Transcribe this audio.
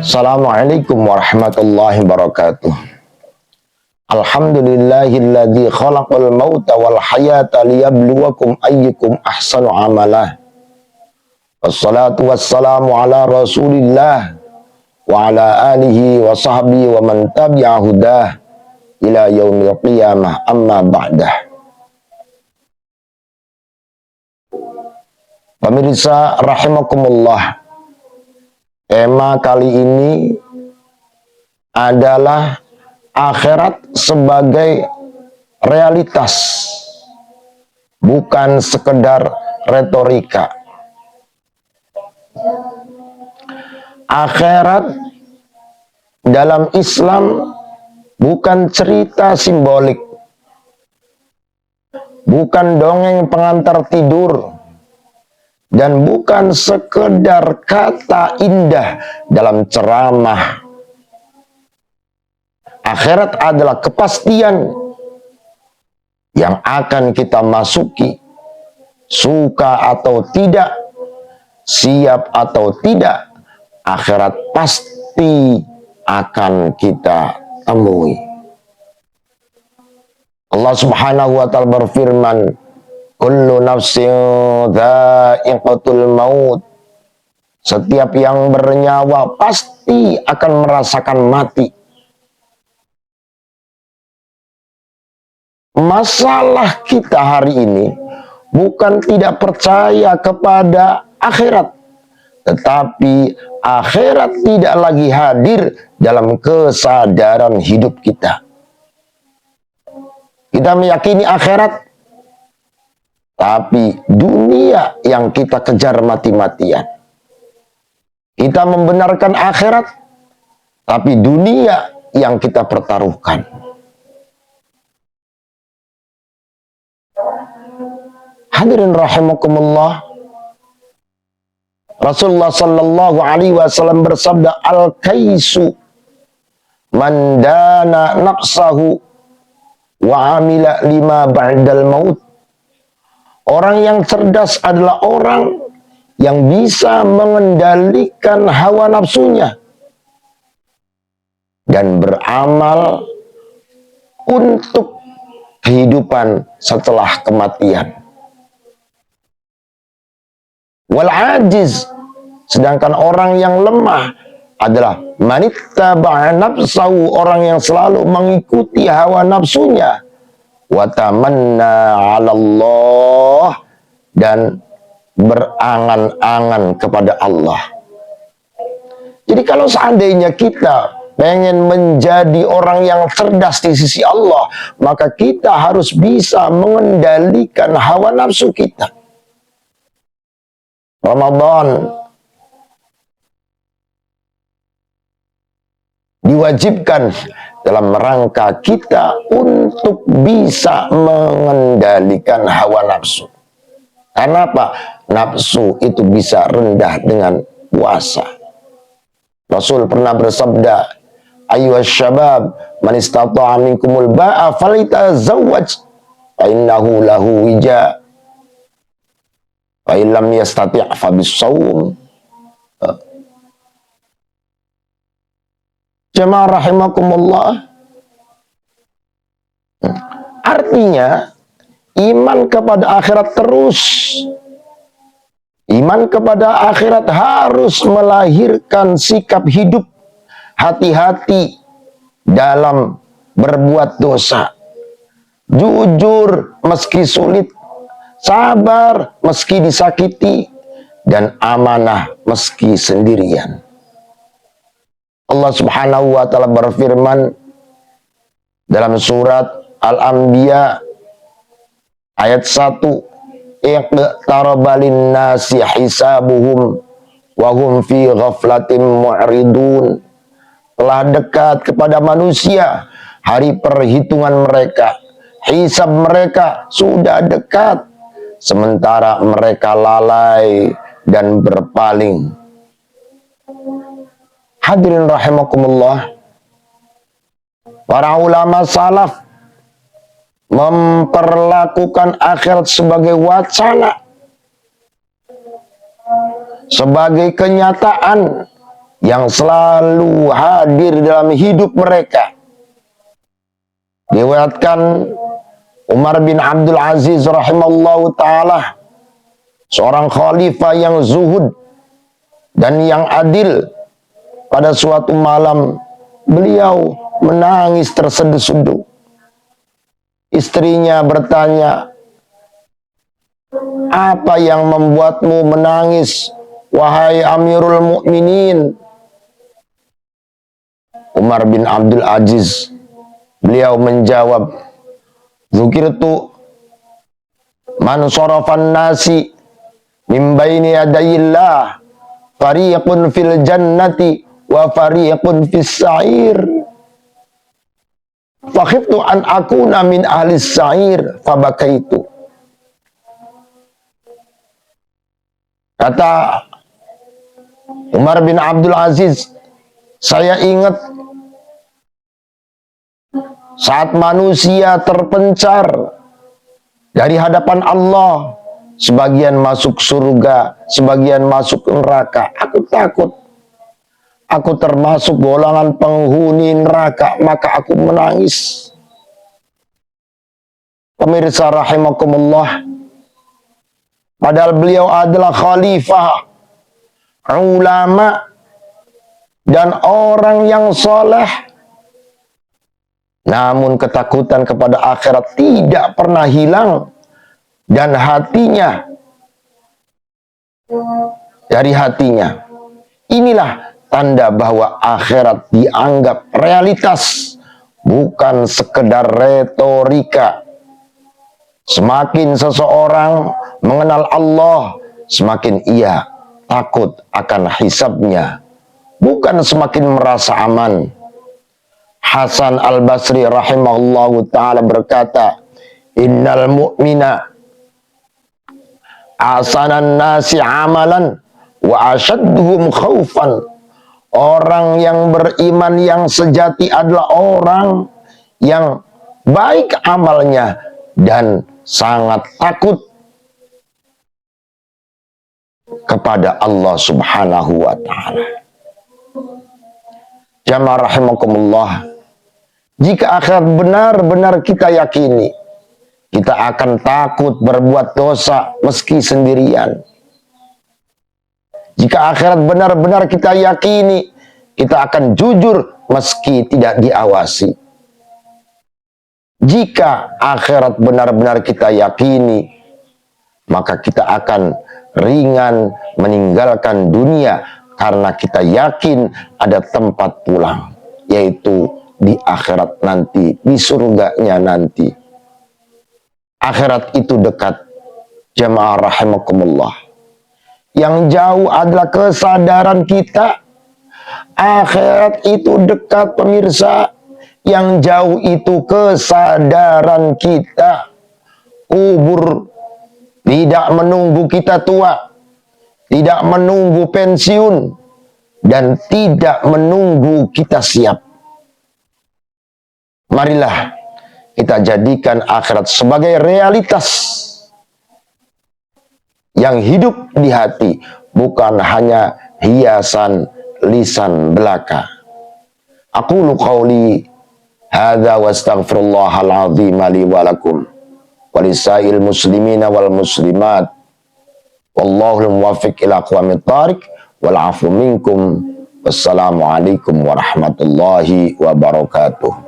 Assalamualaikum warahmatullahi wabarakatuh. Alhamdulillahilladzi khalaqal mauta wal hayata liyabluwakum ayyukum ahsanu amalah. Wassalatu wassalamu ala Rasulillah wa ala alihi wa sahbihi wa man tabi'a hudah ila yaumil qiyamah, amma ba'dah. Pemirsa rahimakumullah, tema kali ini adalah akhirat sebagai realitas, bukan sekedar retorika. Akhirat dalam Islam bukan cerita simbolik, bukan dongeng pengantar tidur, dan bukan sekedar kata indah dalam ceramah. Akhirat adalah kepastian yang akan kita masuki, suka atau tidak, siap atau tidak, akhirat pasti akan kita temui. Allah Subhanahu wa ta'ala berfirman, kullu nafsin dha'iqatul maut. Setiap yang bernyawa pasti akan merasakan mati. Masalah kita hari ini bukan tidak percaya kepada akhirat, tetapi akhirat tidak lagi hadir dalam kesadaran hidup kita. Kita meyakini akhirat, tapi dunia yang kita kejar mati-matian. Kita membenarkan akhirat, tapi dunia yang kita pertaruhkan. Hadirin rahimakumullah, Rasulullah sallallahu alaihi wasallam bersabda, al-kaisu man dana nafsahu wa amila lima ba'dal maut. Orang yang cerdas adalah orang yang bisa mengendalikan hawa nafsunya dan beramal untuk kehidupan setelah kematian. Wal ajiz, sedangkan orang yang lemah adalah manittaba'a nafsahu, orang yang selalu mengikuti hawa nafsunya, wa tamanna 'ala Allah, dan berangan-angan kepada Allah. Jadi kalau seandainya kita pengen menjadi orang yang cerdas di sisi Allah, maka kita harus bisa mengendalikan hawa nafsu kita. Ramadan diwajibkan dalam rangka kita untuk bisa mengendalikan hawa nafsu. Karena apa? Nafsu itu bisa rendah dengan puasa. Rasul pernah bersabda, ayyuhas syabab man istata'a minkumul ba'a falitazawwaj fa innahu lahu wija fa illam yastati' fa bis-shaum. Jemaah rahimakumullah, artinya iman kepada akhirat terus. Iman kepada akhirat harus melahirkan sikap hidup hati-hati dalam berbuat dosa, jujur meski sulit, sabar meski disakiti, dan amanah meski sendirian. Allah Subhanahu wa ta'ala berfirman dalam surat Al-Anbiya ayat 1, iqtaraba linnasi hisabuhum wa hum fi ghaflatin mu'ridun. Telah dekat kepada manusia hari perhitungan mereka, hisab mereka sudah dekat, sementara mereka lalai dan berpaling. Hadirin rahimakumullah, para ulama salaf memperlakukan akhirat sebagai wacana, sebagai kenyataan yang selalu hadir dalam hidup mereka. Diriwayatkan Umar bin Abdul Aziz rahimallahu ta'ala, seorang khalifah yang zuhud dan yang adil, pada suatu malam beliau menangis terseduh-seduh. Istrinya bertanya, "Apa yang membuatmu menangis, wahai Amirul Mukminin?" Umar bin Abdul Aziz, beliau menjawab, "Dzukirtu man sarafan nasi min baini yadayillah, fariqun fil jannati wa fariqun fis sa'ir. Fakhiftu an akuna min ahli sa'ir, fabakaitu." Kata Umar bin Abdul Aziz, saya ingat saat manusia terpencar dari hadapan Allah, sebagian masuk surga, sebagian masuk neraka. Aku takut, aku termasuk golongan penghuni neraka, maka aku menangis. Pemirsa rahimakumullah, padahal beliau adalah khalifah, ulama, dan orang yang soleh, namun ketakutan kepada akhirat tidak pernah hilang, dan dari hatinya. Inilah tanda bahwa akhirat dianggap realitas, bukan sekedar retorika. Semakin seseorang mengenal Allah, semakin ia takut akan hisabnya, bukan semakin merasa aman. Hasan al-Basri rahimahullahu ta'ala berkata, "Innal mu'mina asanan nasi amalan wa asyadduhum khaufan." Orang yang beriman yang sejati adalah orang yang baik amalnya dan sangat takut kepada Allah subhanahu wa ta'ala. Jamaah rahimakumullah, jika akhirat benar-benar kita yakini, kita akan takut berbuat dosa meski sendirian. Jika akhirat benar-benar kita yakini, kita akan jujur meski tidak diawasi. Jika akhirat benar-benar kita yakini, maka kita akan ringan meninggalkan dunia, karena kita yakin ada tempat pulang, yaitu di akhirat nanti, di surganya nanti. Akhirat itu dekat, jamaah rahimakumullah. Yang jauh adalah kesadaran kita. Akhirat itu dekat, pemirsa. Yang jauh itu kesadaran kita. Kubur tidak menunggu kita tua, tidak menunggu pensiun, dan tidak menunggu kita siap. Marilah kita jadikan akhirat sebagai realitas yang hidup di hati, bukan hanya hiasan lisan belaka. Aqulu qawli hadza wa astaghfirullahal azim li wa lakum wa lisail muslimina wal muslimat. Wallahul muwaffiq ila aqwamit thariq wal afu minkum. Wassalamualaikum warahmatullahi wabarakatuh.